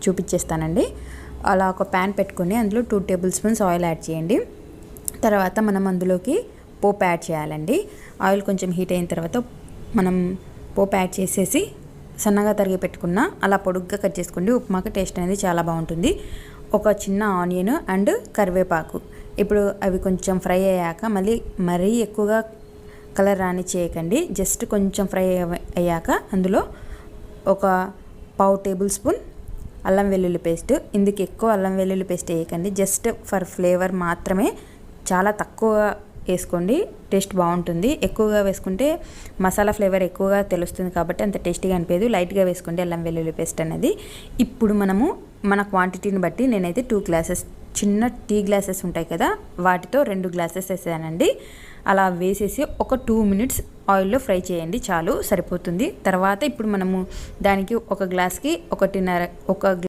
చూపించేస్తానండి. అలా ఒక ప్యాన్ పెట్టుకొని అందులో 2 టేబుల్ స్పూన్స్ ఆయిల్ యాడ్ చేయండి. తర్వాత మనం అందులోకి పోపు యాడ్ చేయాలండి. ఆయిల్ కొంచెం హీట్ అయిన తర్వాత మనం పోపు యాడ్ చేసేసి సన్నగా తరిగి పెట్టుకున్న అలా పొడుగ్గా కట్ చేసుకోండి. ఉప్మాకి టేస్ట్ అనేది చాలా బాగుంటుంది. ఒక చిన్న ఆనియన్ అండ్ కరివేపాకు. ఇప్పుడు అవి కొంచెం ఫ్రై అయ్యాక మరీ ఎక్కువగా కలర్ రాని చేయకండి. జస్ట్ కొంచెం ఫ్రై అయ్యాక అందులో ఒక 1/2 టేబుల్ స్పూన్ అల్లం వెల్లుల్లి పేస్ట్. ఇందుకు ఎక్కువ అల్లం వెల్లుల్లి పేస్ట్ వేయకండి, జస్ట్ ఫర్ ఫ్లేవర్ మాత్రమే. చాలా తక్కువ వేసుకోండి, టేస్ట్ బాగుంటుంది. ఎక్కువగా వేసుకుంటే మసాలా ఫ్లేవర్ ఎక్కువగా తెలుస్తుంది కాబట్టి అంత టేస్టీగా అనిపించదు. లైట్గా వేసుకోండి అల్లం వెల్లుల్లి పేస్ట్ అనేది. ఇప్పుడు మనము మన క్వాంటిటీని బట్టి నేనైతే 2 గ్లాసెస్, చిన్న టీ గ్లాసెస్ ఉంటాయి కదా, వాటితో 2 గ్లాసెస్ వేసానండి. అలా వేసేసి ఒక 2 మినిట్స్ ఆయిల్లో ఫ్రై చేయండి, చాలు, సరిపోతుంది. తర్వాత ఇప్పుడు మనము దానికి ఒక గ్లాస్కి 1.5